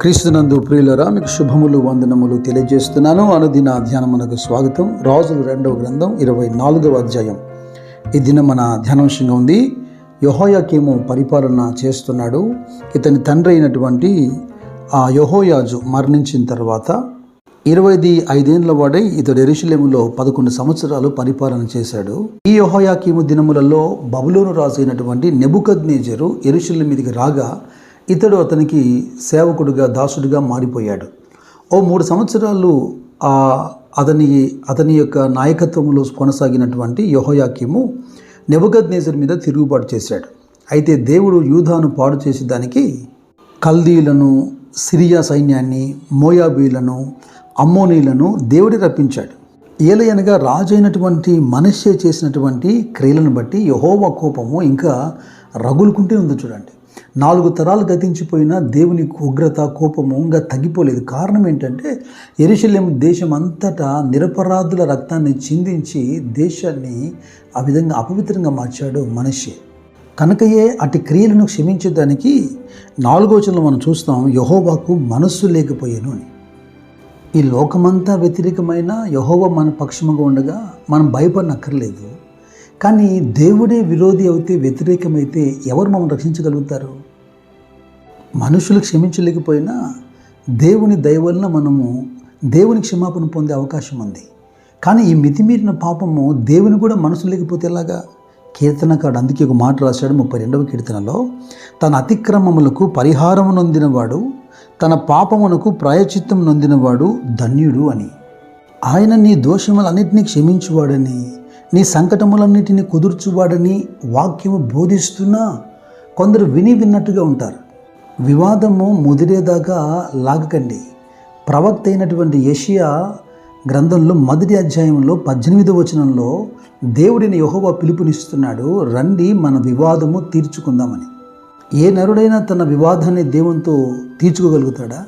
క్రీస్తునందు ప్రియులరా, మీకు శుభములు వందనములు తెలియజేస్తున్నాను. అనుదిన ధ్యానమునకు స్వాగతం. రాజులు 2వ గ్రంథం 24వ అధ్యాయం ఈ దినం మన ధ్యానాంశంగా ఉంది. యెహోయాకీము పరిపాలన చేస్తున్నాడు. ఇతని తండ్రి అయినటువంటి ఆ యెహోయాజు మరణించిన తర్వాత 25 ఏళ్ల వాడై ఇతడు యెరూషలేములో 11 సంవత్సరాలు పరిపాలన చేశాడు. ఈ యెహోయాకీము దినములలో బబులోను రాజు అయినటువంటి నెబుకద్నెజరు యెరూషలేము మీదకి రాగా ఇతడు అతనికి సేవకుడుగా, దాసుడిగా మారిపోయాడు. 3 సంవత్సరాలు అతని యొక్క నాయకత్వంలో కొనసాగినటువంటి యెహోయాకీము నెబుకద్నెజరు మీద తిరుగుబాటు చేశాడు. అయితే దేవుడు యూదాను పాడు చేసేదానికి కల్దీలను, సిరియా సైన్యాన్ని, మోయాబీలను, అమ్మోనీలను దేవుడి రప్పించాడు. ఏలయనగా రాజు అయినటువంటి మనష్షే చేసినటువంటి క్రియలను బట్టి యెహోవా కోపము ఇంకా రగులుకుంటే ఉంది. చూడండి, 4 తరాలు గతించిపోయినా దేవుని ఉగ్రత, కోపము ఇంకా తగ్గిపోలేదు. కారణం ఏంటంటే యెరూషలేము దేశం అంతటా నిరపరాధుల రక్తాన్ని చిందించి దేశాన్ని ఆ విధంగా అపవిత్రంగా మార్చాడు మనష్షే. కనుకయే అటు క్రియలను క్షమించడానికి 4వ వచనంలో మనం చూస్తాం, యెహోవాకు మనస్సు లేకపోయాను అని. ఈ లోకమంతా వ్యతిరేకమైన యెహోవా మన పక్షముగా ఉండగా మనం భయపడనక్కర్లేదు. కానీ దేవుడే విరోధి అయితే, వ్యతిరేకమైతే ఎవరు మమ్మల్ని రక్షించగలుగుతారు? మనుషులు క్షమించలేకపోయినా దేవుని దయ వలన మనము దేవుని క్షమాపణ పొందే అవకాశం ఉంది. కానీ ఈ మితిమీరిన పాపము దేవుని కూడా మనసు లేకపోతే ఎలాగా? కీర్తనకాడు అందుకే ఒక మాట రాశాడు 32వ కీర్తనలో, తన అతిక్రమములకు పరిహారము నొందినవాడు, తన పాపమునకు ప్రాయశ్చిత్తం నొందినవాడు ధన్యుడు అని. ఆయన నీ దోషములన్నిటినీ క్షమించువాడని, నీ సంకటములన్నిటినీ కుదుర్చువాడని వాక్యము బోధిస్తున్నా కొందరు విన్నట్టుగా ఉంటారు. వివాదము ముదిరేదాకా లాగకండి. ప్రవక్త అయినటువంటి యెషయా గ్రంథంలో 1వ అధ్యాయంలో 18వ వచనంలో దేవుడిని యెహోవా పిలుపునిస్తున్నాడు, రండి మన వివాదము తీర్చుకుందామని. ఏ నరుడైనా తన వివాదాన్ని దేవునితో తీర్చుకోగలుగుతాడా?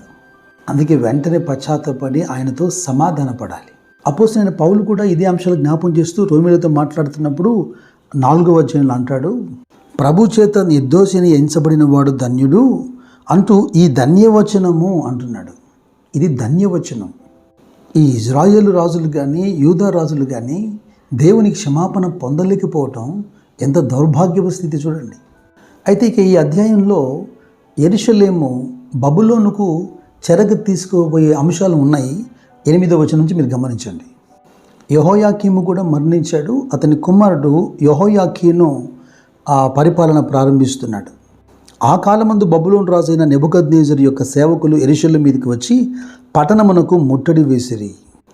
అందుకే వెంటనే పశ్చాత్తపడి ఆయనతో సమాధానపడాలి. అపోస్తలుడైన పౌలు కూడా ఇదే అంశాలు జ్ఞాపం చేస్తూ రోమీయులతో మాట్లాడుతున్నప్పుడు 4వ అధ్యాయంలో అంటాడు, ప్రభు చేత నిర్దోషిని ఎంచబడిన వాడు ధన్యుడు అంటూ ఈ ధన్యవచనము అంటున్నాడు. ఇది ధన్యవచనం. ఈ ఇజ్రాయేలు రాజులు కానీ, యూదా రాజులు కానీ దేవునికి క్షమాపణ పొందలేకపోవటం ఎంత దౌర్భాగ్యపు స్థితి చూడండి. అయితే ఇక ఈ అధ్యాయంలో యెరూషలేము బబులోనుకు చెరకు తీసుకోబోయే అంశాలు ఉన్నాయి. 8వ వచనం నుంచి మీరు గమనించండి. యెహోయాకీము కూడా మరణించాడు. అతని కుమారుడు యెహోయాకీను పరిపాలన ప్రారంభిస్తున్నాడు. ఆ కాలమందు బబులోను రాజు అయిన నెబుకద్నెజరు యొక్క సేవకులు యెరూషలేము మీదకి వచ్చి పట్టణమునకు ముట్టడి వేసిరి.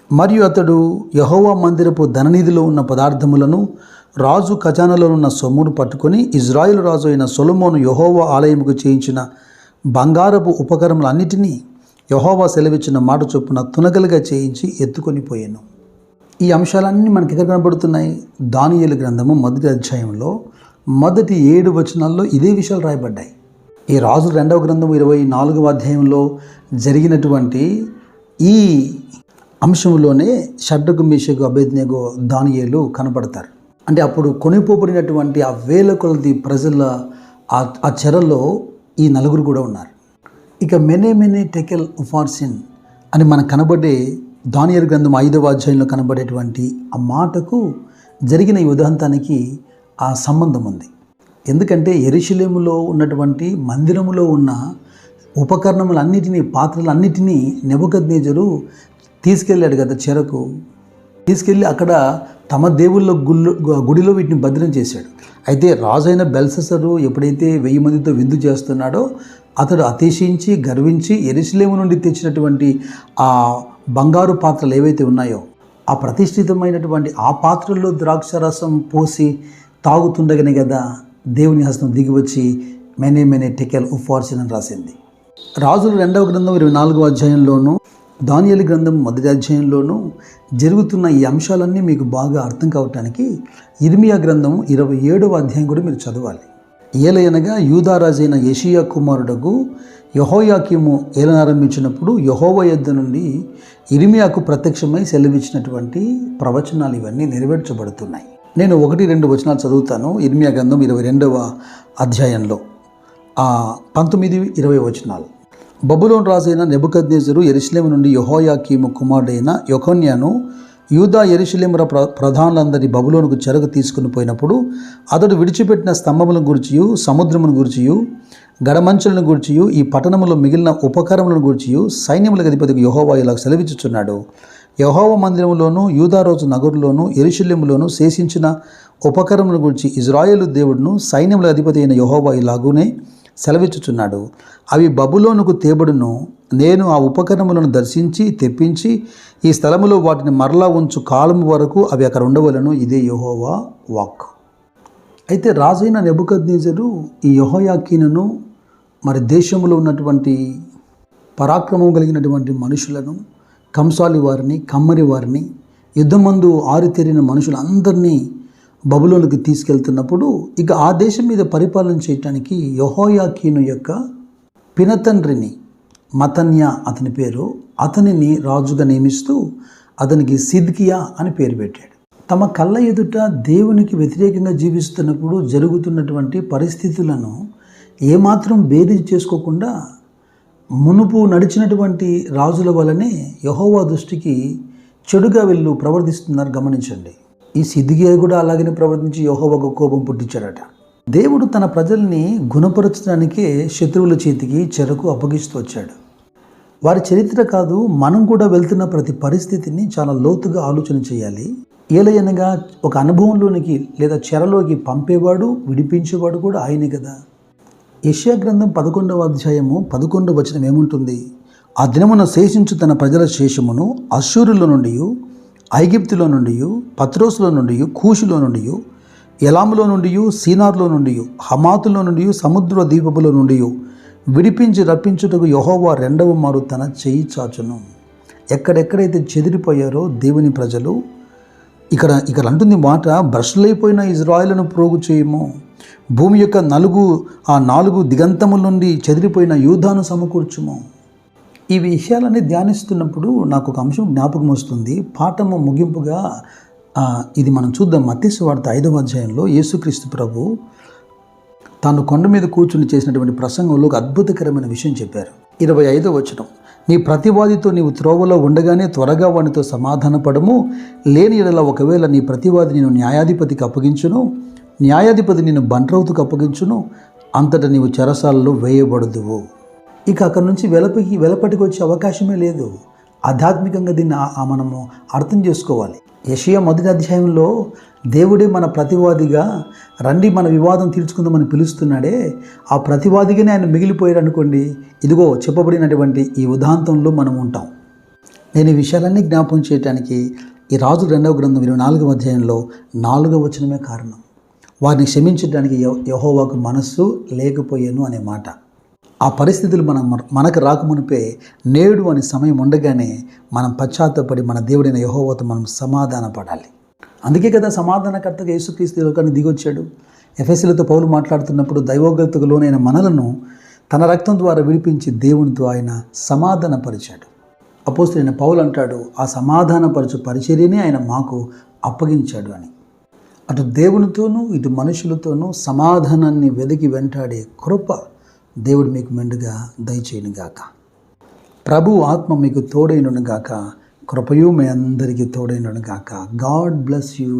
మరియు అతడు యెహోవా మందిరపు ధననిధిలో ఉన్న పదార్థములను, రాజు ఖజానాలో ఉన్న సొమ్మును పట్టుకొని ఇజ్రాయేలు రాజు అయిన సొలొమోను యెహోవా ఆలయముకు చేయించిన బంగారపు ఉపకరణములన్నిటినీ యెహోవా సెలవిచ్చిన మాట చొప్పున తునకలుగా చేయించి ఎత్తుకొని పోయాను. ఈ అంశాలన్నీ మనకి ఎక్కడ కనబడుతున్నాయి? దానియేలు గ్రంథము 1వ అధ్యాయంలో మొదటి 7 వచనాల్లో ఇదే విషయాలు రాయబడ్డాయి. ఈ రాజు 2వ గ్రంథం 24వ అధ్యాయంలో జరిగినటువంటి ఈ అంశంలోనే షడ్రకు, మేషకు, అబేద్నెగో, దానియేలు కనబడతారు. అంటే అప్పుడు కొనిపోబడినటువంటి ఆ వేల కొలది ప్రజల ఆ చెరలో ఈ నలుగురు కూడా ఉన్నారు. ఇక మెనే టెకెల్ ఉఫార్సిన్ అని మనకు కనబడే దానియేలు గ్రంథం 5వ అధ్యాయంలో కనబడేటువంటి ఆ మాటకు జరిగిన ఈ ఉదంతానికి ఆ సంబంధం ఉంది. ఎందుకంటే యెరూషలేములో ఉన్నటువంటి మందిరములో ఉన్న ఉపకరణములన్నిటినీ, పాత్రలన్నిటినీ నెబుకద్నెజరు తీసుకెళ్ళాడు కదా చెరకు. తీసుకెళ్ళి అక్కడ తమ దేవుళ్ళ గుడిలో వీటిని భద్రం చేశాడు. అయితే రాజైన బెల్షస్సరు ఎప్పుడైతే 1000 మందితో విందు చేస్తున్నాడో అతడు అతిశయించి, గర్వించి యెరూషలేము నుండి తెచ్చినటువంటి ఆ బంగారు పాత్రలు ఏవైతే ఉన్నాయో ఆ ప్రతిష్ఠితమైనటువంటి ఆ పాత్రల్లో ద్రాక్షరసం పోసి తాగుతుండగానే కదా దేవుని హస్తం దిగివచ్చి మెనే టెకెల్ ఉఫార్సిన్ అని రాసింది. రాజులు 2వ గ్రంథం 24వ అధ్యాయంలోనూ, దానియేలు గ్రంథం 1వ అధ్యాయంలోనూ జరుగుతున్న ఈ అంశాలన్నీ మీకు బాగా అర్థం కావటానికి యిర్మీయా గ్రంథం 27వ అధ్యాయం కూడా మీరు చదవాలి. ఏలయనగా యూదారాజైన యెషయా కుమారుడగు యెహోయాకీము ఏలనారంభించినప్పుడు యెహోవా యొద్ద నుండి యిర్మీయాకు ప్రత్యక్షమై సెలవిచ్చినటువంటి ప్రవచనాలు ఇవన్నీ నెరవేర్చబడుతున్నాయి. నేను 1-2 వచనాలు చదువుతాను. యిర్మీయా గ్రంథం 22వ అధ్యాయంలో 19-20 వచనాలు. బబులోను రాజైన నెబుకద్నెజరు యెరూషలేము నుండి యెహోయాకీము కుమారుడైన యెకొన్యాను యూదా యెరూషలేముల ప్రధానులందరి బబులోనుకు చెరకు తీసుకుని పోయినప్పుడు అతడు విడిచిపెట్టిన స్తంభములను గూర్చియు సముద్రమును గూర్చియు గడమంచులను గూర్చియు ఈ పట్టణములో మిగిలిన ఉపకరములను గూర్చియు సైన్యములకు అధిపతికి యెహోవా ఇలా సెలవిచ్చుచున్నాడు. యెహోవా మందిరములోను యూదారోజు నగరులోను యెరూషలేములోను శేషించిన ఉపకరములను గూర్చి ఇజ్రాయేలు దేవుడును సైన్యముల అధిపతి అయిన యెహోవా ఇలాగునే సెలవిచ్చుచున్నాడు. అవి బబులోనుకు తేబడును. నేను ఆ ఉపకరణములను దర్శించి తెప్పించి ఈ స్థలములో వాటిని మరలా ఉంచు కాలము వరకు అవి అక్కడ ఉండవలను. ఇదే యెహోవా వాక్. అయితే రాజైన నెబుకద్నెజరు ఈ యెహోయాకీనును మరి దేశంలో ఉన్నటువంటి పరాక్రమం కలిగినటువంటి మనుషులను, కంసాలి వారిని, కమ్మరి వారిని, యుద్ధమందు ఆరితేరిన మనుషులందరినీ బబులోనుకి తీసుకెళ్తున్నప్పుడు ఇక ఆ దేశం మీద పరిపాలన చేయటానికి యెహోయాకీను యొక్క పినతండ్రిని, మతన్యా అతని పేరు, అతనిని రాజుగా నియమిస్తూ అతనికి సిద్కియా అని పేరు పెట్టాడు. తమ కళ్ళ ఎదుట దేవునికి వ్యతిరేకంగా జీవిస్తున్నప్పుడు జరుగుతున్నటువంటి పరిస్థితులను ఏమాత్రం బేరీజు చేసుకోకుండా మునుపు నడిచినటువంటి రాజుల వలనే యెహోవా దృష్టికి చెడుగా వీళ్ళు ప్రవర్తిస్తున్నారు. గమనించండి. ఈ సిద్కియా కూడా అలాగనే ప్రవర్తించి యెహోవాకు కోపం పుట్టించాడట. దేవుడు తన ప్రజల్ని గుణపరచడానికే శత్రువుల చేతికి చెరకు అప్పగిస్తూ వచ్చాడు. వారి చరిత్ర కాదు, మనం కూడా వెళ్తున్న ప్రతి పరిస్థితిని చాలా లోతుగా ఆలోచన చేయాలి. ఏలయనగా ఒక అనుభవంలోనికి లేదా చెరలోకి పంపేవాడు, విడిపించేవాడు కూడా ఆయనే కదా. యెషయా గ్రంథం 11వ అధ్యాయము 11వ వచనం ఏముంటుంది? ఆ దినమున శేషించు తన ప్రజల శేషమును అశ్షూరులో నుండి, ఐగిప్తులో నుండి, పత్రోసులో నుండి, కూషులో నుండి, ఎలాములో నుండి, సీనార్లో నుండి, హమాతులో నుండి, సముద్ర ద్వీపములో నుండి విడిపించి రప్పించుటకు యెహోవా రెండవ మారు తన చెయ్యి చాచును. ఎక్కడెక్కడైతే చెదిరిపోయారో దేవుని ప్రజలు, ఇక్కడ అంటుంది మాట, భ్రష్టులైపోయిన ఇజ్రాయేలును ప్రోగు చేయము, భూమి యొక్క నాలుగు దిగంతముల నుండి చెదిరిపోయిన యూదాను సమకూర్చుము. ఈ విషయాలన్నీ ధ్యానిస్తున్నప్పుడు నాకు ఒక అంశం జ్ఞాపకం వస్తుంది. పాఠము ముగింపుగా ఇది మనం చూద్దాం. మత్తయి సువార్త 5వ అధ్యాయంలో యేసుక్రీస్తు ప్రభు తాను కొండ మీద కూర్చుని చేసినటువంటి ప్రసంగంలో ఒక అద్భుతకరమైన విషయం చెప్పారు. 25వ వచనం, నీ ప్రతివాదితో నీవు త్రోవలో ఉండగానే త్వరగా వానితో సమాధానపడము, లేని యెడల ఒకవేళ నీ ప్రతివాది నేను న్యాయాధిపతికి అప్పగించును, న్యాయాధిపతి నేను బంట్రౌతుకు అప్పగించును, అంతటా నీవు చెరసాలలో వేయబడదువు. ఇక అక్కడి నుంచి వెలపటికి వచ్చే అవకాశమే లేదు. ఆధ్యాత్మికంగా దీన్ని మనము అర్థం చేసుకోవాలి. యెషయా 1వ అధ్యాయంలో దేవుడే మన ప్రతివాదిగా రండి మన వివాదం తీర్చుకుందామని పిలుస్తున్నాడే, ఆ ప్రతివాదిగానే ఆయన మిగిలిపోయాడు అనుకోండి. ఇదిగో చెప్పబడినటువంటి ఈ ఉదాంతంలో మనం ఉంటాం. నేను ఈ విషయాలన్నీ జ్ఞాపకం చేయడానికి ఈ రాజు 2వ గ్రంథం 24వ అధ్యాయంలో 4వ వచనమే కారణం. వారిని క్షమించడానికి యెహోవాకు మనస్సు లేకపోయాను అనే మాట. ఆ పరిస్థితులు మనకు రాకమునిపే నేడు అని సమయం ఉండగానే మనం పశ్చాత్తపడి మన దేవుడైన యెహోవాతో మనం సమాధాన పడాలి. అందుకే కదా సమాధానకర్తగా యేసుక్రీస్తు లోకానికి దిగొచ్చాడు. ఎఫెసీయులతో పౌలు మాట్లాడుతున్నప్పుడు దైవోగ్రతకు లోనైన మనలను తన రక్తం ద్వారా విడిపించి దేవునితో ఆయన సమాధానపరిచాడు. అపోస్తలుడైన పౌలు అంటాడు, ఆ సమాధానపరచు పరిచర్యనే ఆయన మాకు అప్పగించాడు అని. అటు దేవునితోనూ ఇటు మనుషులతోనూ సమాధానాన్ని వెదికి వెంటాడే కృప దేవుడు మీకు మెండుగా దయచేయునుగాక. ప్రభు ఆత్మ మీకు తోడైనగాక. కృపయు మీ అందరికీ తోడైనగాక. God bless you.